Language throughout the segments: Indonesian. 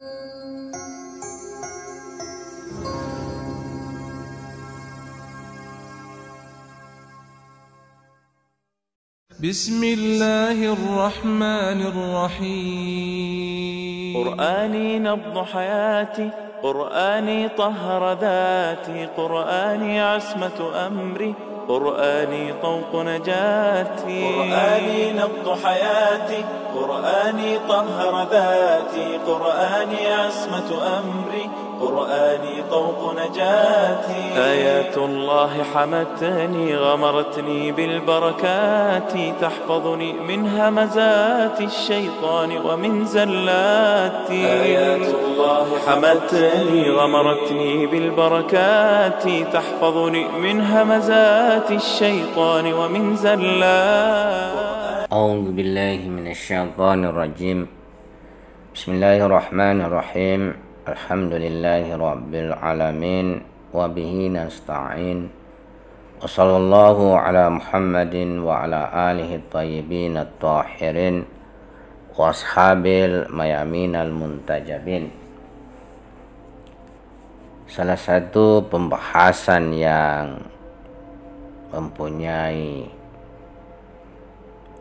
بسم الله الرحمن الرحيم قرآني نبض حياتي، قرآني طهر ذاتي، قرآني عصمة أمري، قرآني طوق نجاتي. قرآني نبض حياتي، قرآني طهر ذاتي، قرآني عصمة أمري، قرآني طوق نجاتي. آيات الله حمتني، غمرتني بالبركات، تحفظني من همزات الشيطان ومن زلاتي. آيات الله حمتني، غمرتني بالبركات، تحفظني من همزات الشيطان ومن زلاتي. أعوذ بالله من الشيطان الرجيم. بسم الله الرحمن الرحيم. الحمد لله رب العالمين وبه نستعين، وصلى الله على محمد وعلى آله الطيبين الطاهرين وأصحاب الميامين المنتجبين. Salah satu pembahasan yang mempunyai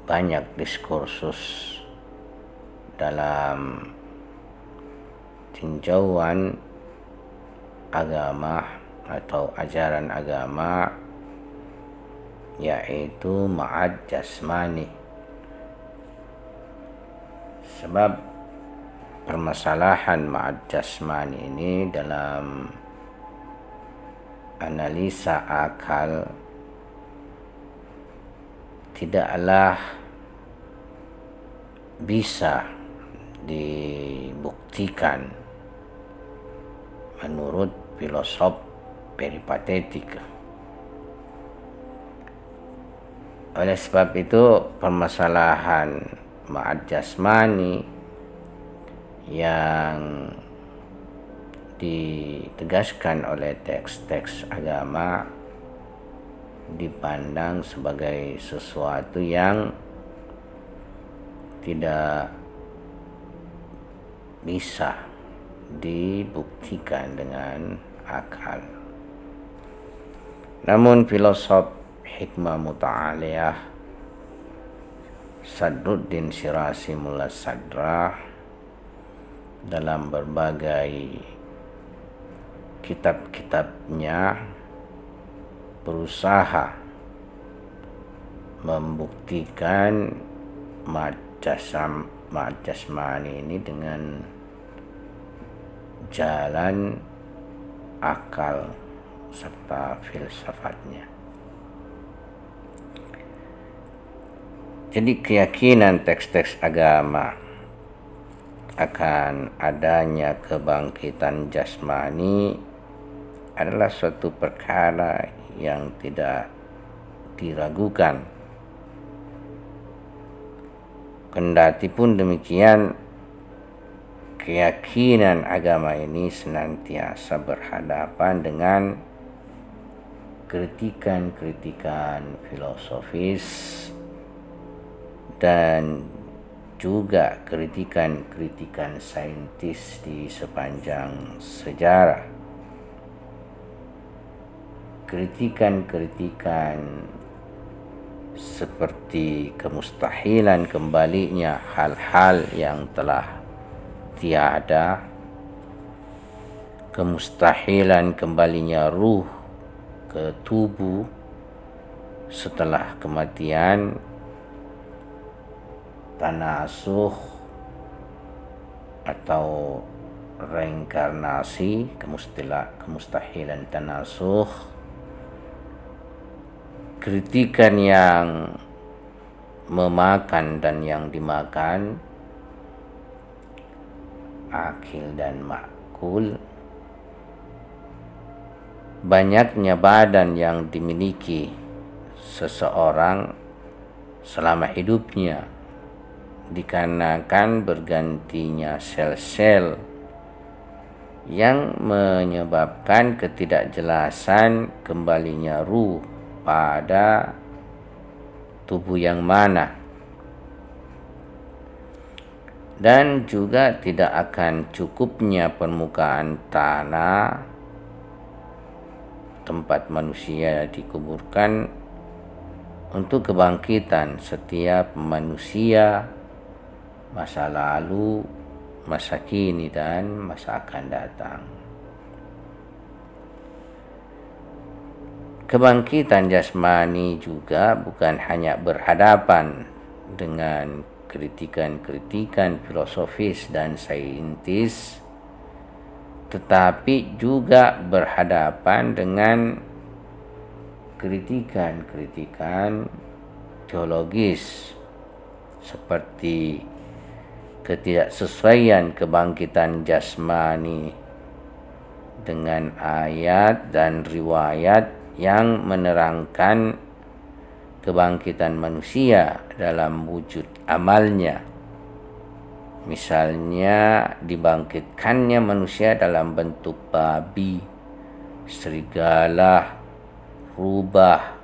banyak diskursus dalam tinjauan agama atau ajaran agama, yaitu ma'ad jasmani. Sebab permasalahan ma'ad jasmani ini dalam analisa akal tidaklah bisa dibuktikan menurut filosof peripatetik. Oleh sebab itu, permasalahan ma'ad jasmani yang ditegaskan oleh teks-teks agama dipandang sebagai sesuatu yang tidak bisa dibuktikan dengan akal. Namun filosof hikmah muta'aliyah Sadruddin Shirazi Mullah Sadrah dalam berbagai kitab-kitabnya berusaha membuktikan ma'ad jasmani ini dengan jalan akal serta filsafatnya. Jadi keyakinan teks-teks agama akan adanya kebangkitan jasmani adalah suatu perkara yang tidak diragukan. Kendati pun demikian, keyakinan agama ini senantiasa berhadapan dengan kritikan-kritikan filosofis dan juga kritikan-kritikan saintis di sepanjang sejarah. Kritikan-kritikan seperti kemustahilan kembalinya hal-hal yang telah tiada, kemustahilan kembalinya ruh ke tubuh setelah kematian, tanasuh atau reinkarnasi, kemustahilan tanasuh, kritikan yang memakan dan yang dimakan, akil dan makul, banyaknya badan yang dimiliki seseorang selama hidupnya dikarenakan bergantinya sel-sel yang menyebabkan ketidakjelasan kembalinya ruh pada tubuh yang mana. dan juga tidak akan cukupnya permukaan tanah tempat manusia dikuburkan untuk kebangkitan setiap manusia masa lalu, masa kini, dan masa akan datang. Kebangkitan jasmani juga bukan hanya berhadapan dengan kritikan-kritikan filosofis dan saintis, tetapi juga berhadapan dengan kritikan-kritikan teologis seperti ketidaksesuaian kebangkitan jasmani dengan ayat dan riwayat yang menerangkan kebangkitan manusia dalam wujud amalnya. Misalnya dibangkitkannya manusia dalam bentuk babi, serigala, rubah,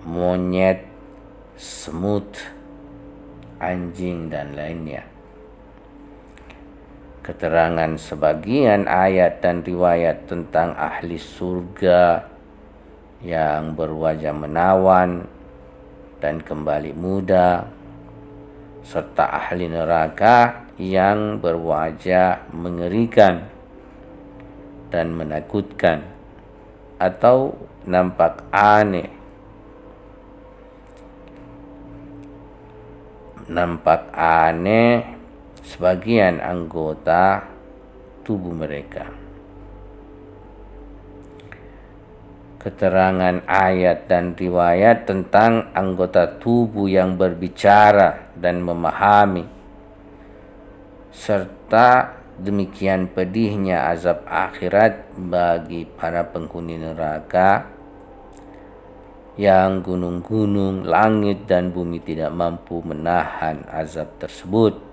monyet, semut, anjing, dan lainnya. Keterangan sebagian ayat dan riwayat tentang ahli surga yang berwajah menawan dan kembali muda, serta ahli neraka yang berwajah mengerikan dan menakutkan atau nampak aneh. Sebagian anggota tubuh mereka. Keterangan ayat dan riwayat tentang anggota tubuh yang berbicara dan memahami, serta demikian pedihnya azab akhirat bagi para penghuni neraka yang gunung-gunung, langit, dan bumi tidak mampu menahan azab tersebut.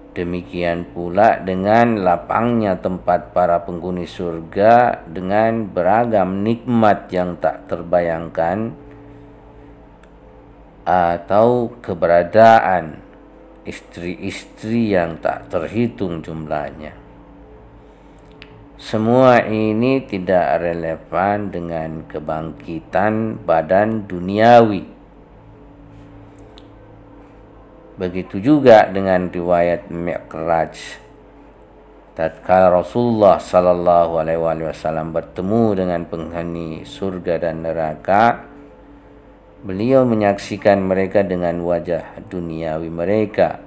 Demikian pula dengan lapangnya tempat para penghuni surga dengan beragam nikmat yang tak terbayangkan, atau keberadaan istri-istri yang tak terhitung jumlahnya. Semua ini tidak relevan dengan kebangkitan badan duniawi. Begitu juga dengan riwayat Mi'raj. Tatkala Rasulullah sallallahu alaihi wasallam bertemu dengan penghuni surga dan neraka, beliau menyaksikan mereka dengan wajah duniawi mereka.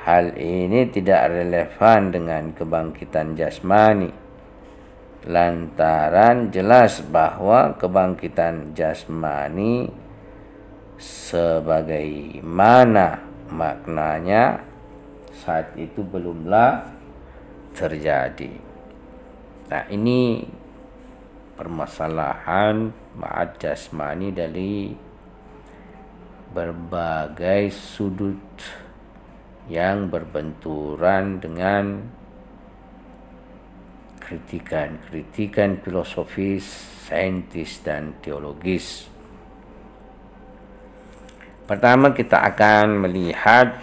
Hal ini tidak relevan dengan kebangkitan jasmani, lantaran jelas bahwa kebangkitan jasmani sebagaimana maknanya saat itu belumlah terjadi. Nah, ini permasalahan ma'ad jasmani dari berbagai sudut yang berbenturan dengan kritikan-kritikan filosofis, saintis, dan teologis. Pertama, kita akan melihat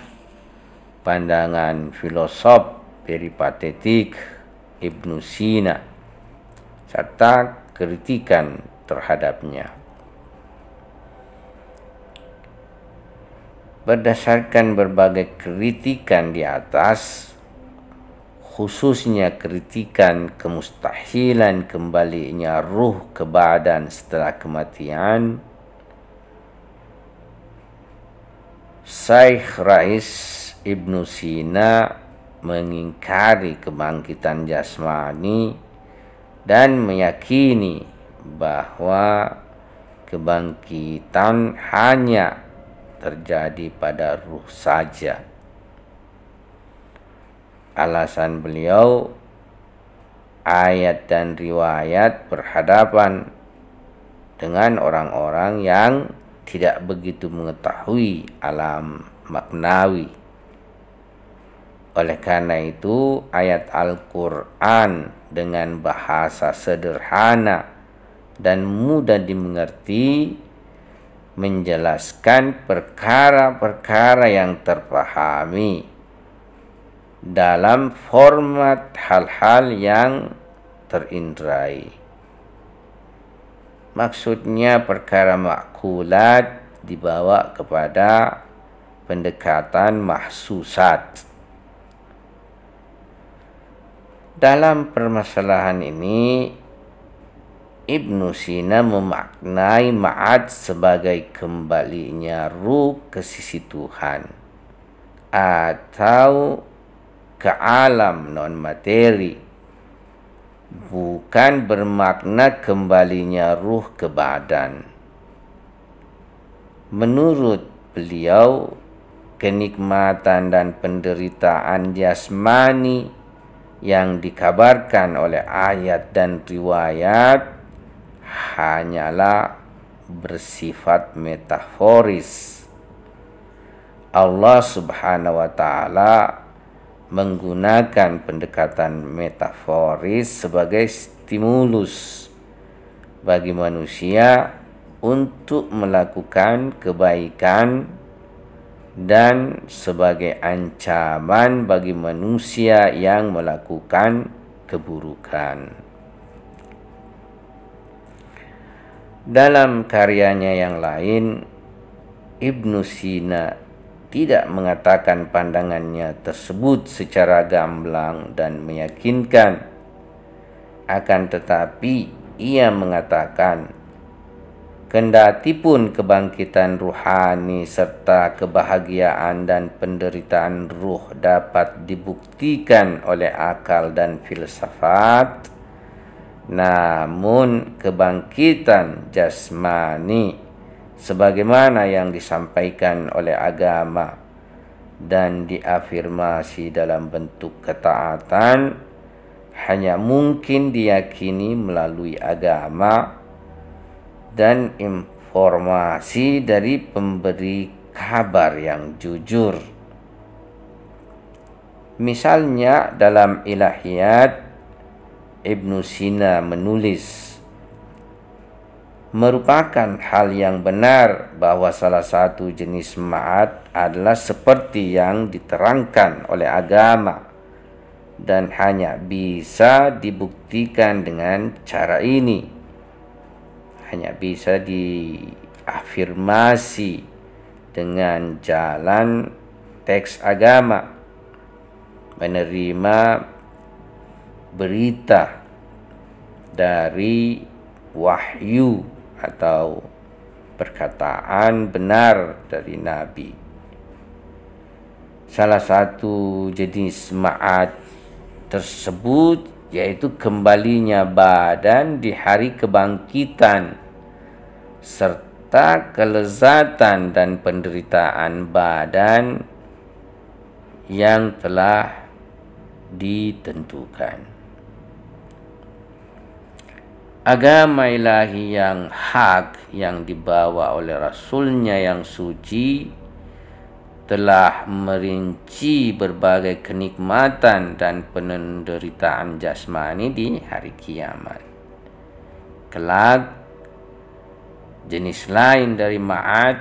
pandangan filosof peripatetik Ibnu Sina serta kritikan terhadapnya. Berdasarkan berbagai kritikan di atas, khususnya kritikan kemustahilan kembalinya ruh ke badan setelah kematian, Syekh Rais Ibnu Sina mengingkari kebangkitan jasmani dan meyakini bahwa kebangkitan hanya terjadi pada ruh saja. Alasan beliau, ayat dan riwayat berhadapan dengan orang-orang yang tidak begitu mengetahui alam maknawi. Oleh karena itu, ayat Al-Quran dengan bahasa sederhana dan mudah dimengerti menjelaskan perkara-perkara yang terpahami dalam format hal-hal yang terindrai. Maksudnya perkara makulat dibawa kepada pendekatan mahsusat. Dalam permasalahan ini, Ibnu Sina memaknai ma'ad sebagai kembalinya ruh ke sisi Tuhan atau ke alam non-materi, bukan bermakna kembalinya ruh ke badan. Menurut beliau, kenikmatan dan penderitaan jasmani yang dikabarkan oleh ayat dan riwayat hanyalah bersifat metaforis. Allah Subhanahu wa ta'ala menggunakan pendekatan metaforis sebagai stimulus bagi manusia untuk melakukan kebaikan dan sebagai ancaman bagi manusia yang melakukan keburukan. Dalam karyanya yang lain, Ibnu Sina tidak mengatakan pandangannya tersebut secara gamblang dan meyakinkan. Akan tetapi ia mengatakan, kendatipun kebangkitan ruhani serta kebahagiaan dan penderitaan ruh dapat dibuktikan oleh akal dan filsafat, namun kebangkitan jasmani sebagaimana yang disampaikan oleh agama dan diafirmasi dalam bentuk ketaatan hanya mungkin diyakini melalui agama dan informasi dari pemberi kabar yang jujur. Misalnya dalam Ilahiyat, Ibnu Sina menulis, merupakan hal yang benar bahwa salah satu jenis ma'ad adalah seperti yang diterangkan oleh agama dan hanya bisa dibuktikan dengan cara ini. Hanya bisa diafirmasi dengan jalan teks agama, menerima berita dari wahyu atau perkataan benar dari Nabi. Salah satu jenis ma'ad tersebut yaitu kembalinya badan di hari kebangkitan serta kelezatan dan penderitaan badan yang telah ditentukan. Agama ilahi yang hak yang dibawa oleh Rasulnya yang suci telah merinci berbagai kenikmatan dan penderitaan jasmani di hari kiamat. Kelak, jenis lain dari ma'ad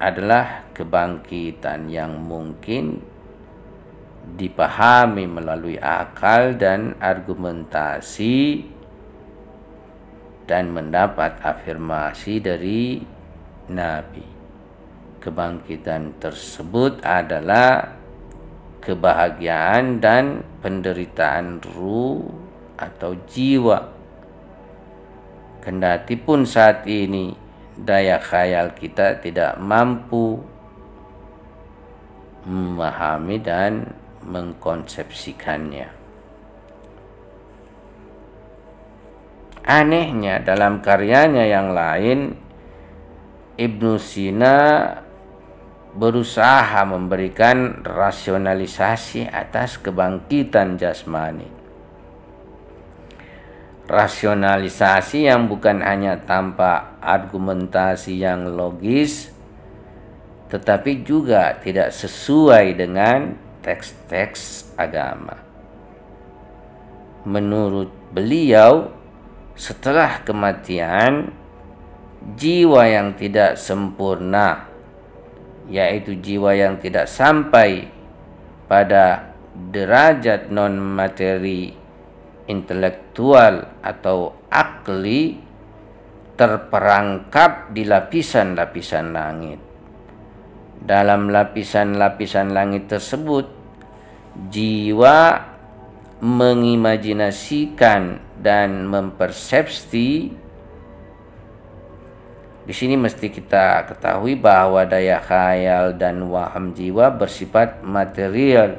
adalah kebangkitan yang mungkin dipahami melalui akal dan argumentasi dan mendapat afirmasi dari Nabi. Kebangkitan tersebut adalah kebahagiaan dan penderitaan ruh atau jiwa. Kendatipun saat ini daya khayal kita tidak mampu memahami dan mengkonsepsikannya. Anehnya dalam karyanya yang lain, Ibnu Sina berusaha memberikan rasionalisasi atas kebangkitan jasmani. Rasionalisasi yang bukan hanya tanpa argumentasi yang logis, tetapi juga tidak sesuai dengan teks-teks agama. Menurut beliau, setelah kematian, jiwa yang tidak sempurna, yaitu jiwa yang tidak sampai pada derajat non materi intelektual atau akli, terperangkap di lapisan-lapisan langit. Dalam lapisan-lapisan langit tersebut, jiwa mengimajinasikan dan mempersepsi. Di sini mesti kita ketahui bahwa daya khayal dan waham jiwa bersifat material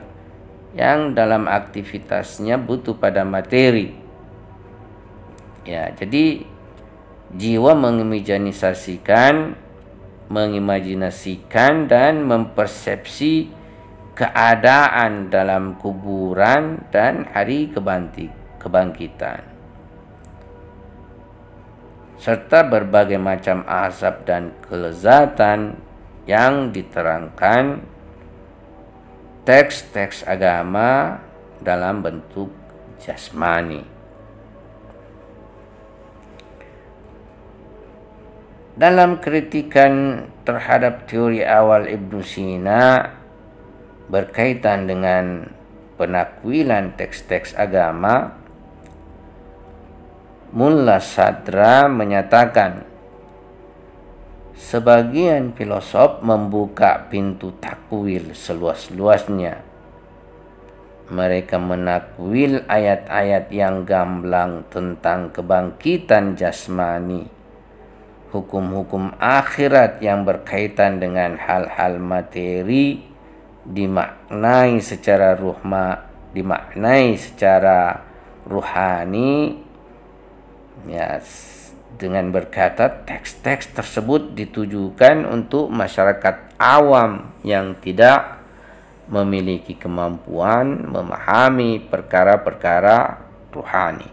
yang dalam aktivitasnya butuh pada materi. Ya, jadi jiwa mengimajinasikan dan mempersepsi keadaan dalam kuburan dan hari kebangkitan, serta berbagai macam azab dan kelezatan yang diterangkan teks-teks agama dalam bentuk jasmani. Dalam kritikan terhadap teori awal Ibnu Sina berkaitan dengan penakwilan teks-teks agama, Mullah Sadra menyatakan sebagian filosof membuka pintu takwil seluas-luasnya. Mereka menakwil ayat-ayat yang gamblang tentang kebangkitan jasmani, hukum-hukum akhirat yang berkaitan dengan hal-hal materi dimaknai secara ruhani, ya, dengan berkata teks-teks tersebut ditujukan untuk masyarakat awam yang tidak memiliki kemampuan memahami perkara-perkara ruhani.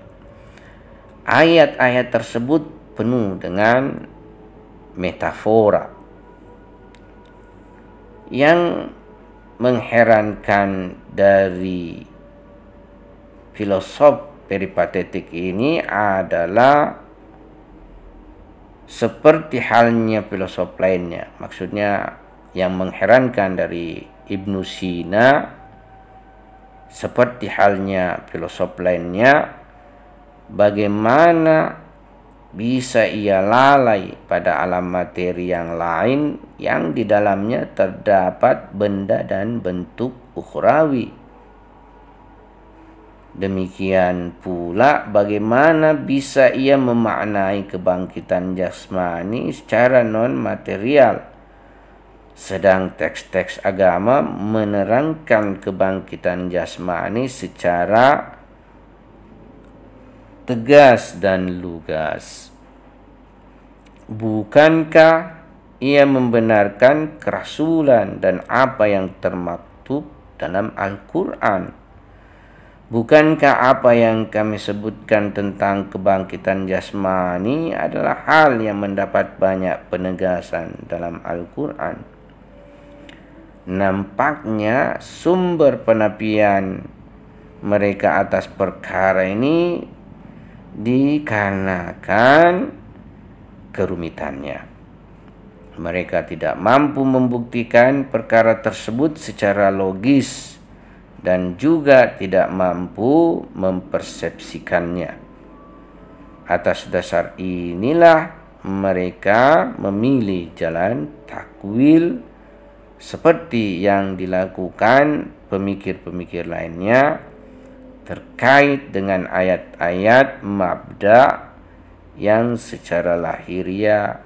Ayat-ayat tersebut penuh dengan metafora yang mengherankan dari filosof peripatetik ini adalah seperti halnya filosof lainnya. Maksudnya yang mengherankan dari Ibnu Sina, seperti halnya filosof lainnya, bagaimana bisa ia lalai pada alam materi yang lain yang di dalamnya terdapat benda dan bentuk ukhrawi. Demikian pula bagaimana bisa ia memaknai kebangkitan jasmani secara non-material, sedang teks-teks agama menerangkan kebangkitan jasmani secara tegas dan lugas. Bukankah ia membenarkan kerasulan dan apa yang termaktub dalam Al-Quran? Bukankah apa yang kami sebutkan tentang kebangkitan jasmani adalah hal yang mendapat banyak penegasan dalam Al-Quran? Nampaknya sumber penafian mereka atas perkara ini dikarenakan kerumitannya. Mereka tidak mampu membuktikan perkara tersebut secara logis dan juga tidak mampu mempersepsikannya. Atas dasar inilah mereka memilih jalan takwil seperti yang dilakukan pemikir-pemikir lainnya terkait dengan ayat-ayat mabda yang secara lahiriah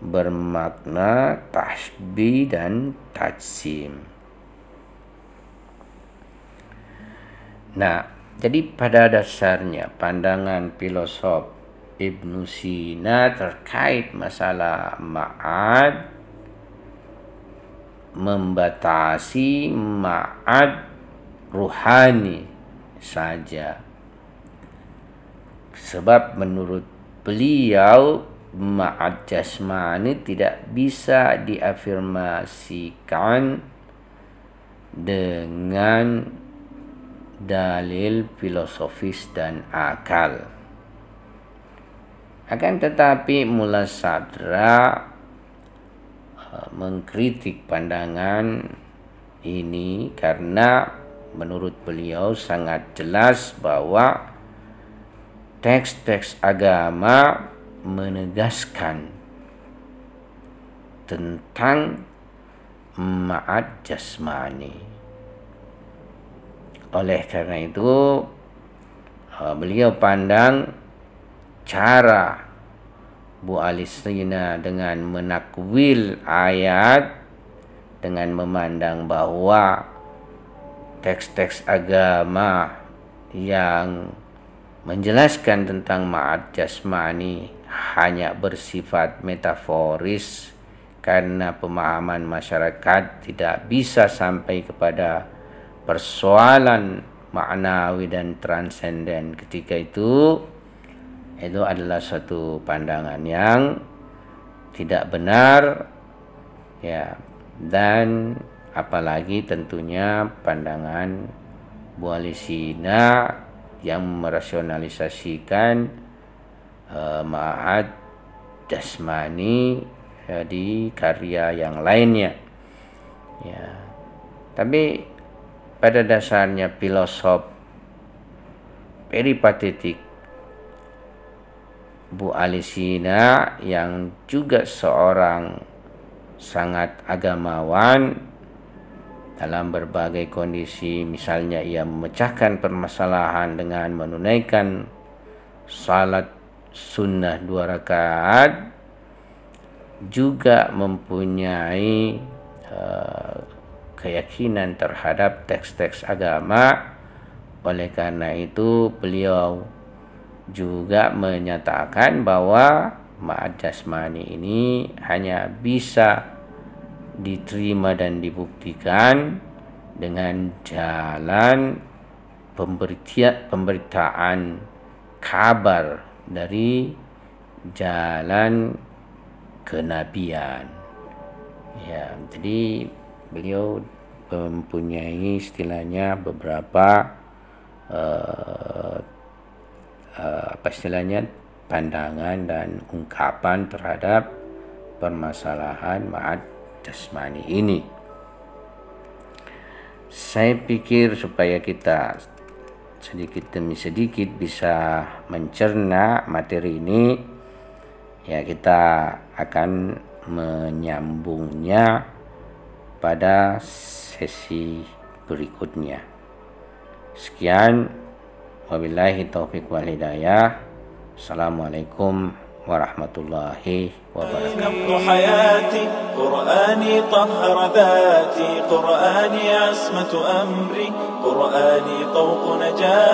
bermakna tasbih dan tajsim. Nah, jadi pada dasarnya pandangan filosof Ibnu Sina terkait masalah ma'ad membatasi ma'ad ruhani saja. Sebab menurut beliau ma'ad jasmani tidak bisa diafirmasikan dengan dalil filosofis dan akal. Akan tetapi Mullah Sadra mengkritik pandangan ini karena menurut beliau sangat jelas bahwa teks-teks agama menegaskan tentang ma'ad jasmani. Oleh karena itu beliau pandang cara Bu Alisina dengan menakwil ayat dengan memandang bahwa teks-teks agama yang menjelaskan tentang ma'ad jasmani hanya bersifat metaforis karena pemahaman masyarakat tidak bisa sampai kepada persoalan maknawi dan transenden ketika itu adalah suatu pandangan yang tidak benar, ya, dan apalagi tentunya pandangan Bu Alisina yang merasionalisasikan ma'ad jasmani di karya yang lainnya, ya. Tapi pada dasarnya filosof peripatetik Bu Alisina yang juga seorang sangat agamawan dalam berbagai kondisi, misalnya ia memecahkan permasalahan dengan menunaikan salat sunnah 2 rakaat, juga mempunyai keyakinan terhadap teks-teks agama. Oleh karena itu beliau juga menyatakan bahwa ma'ad jasmani ini hanya bisa diterima dan dibuktikan dengan jalan pemberitaan kabar dari jalan kenabian. Ya, jadi beliau mempunyai istilahnya beberapa pandangan dan ungkapan terhadap permasalahan ma'ad jasmani ini. Saya pikir supaya kita sedikit demi sedikit bisa mencerna materi ini, ya, kita akan menyambungnya pada sesi berikutnya. Sekian, wabillahi taufiq wal hidayah. Assalamualaikum warahmatullahi wabarakatuh. نبض حياتي قرآني طهر ذاتي قرآني عصمة أمري قرآني طوق نجاتي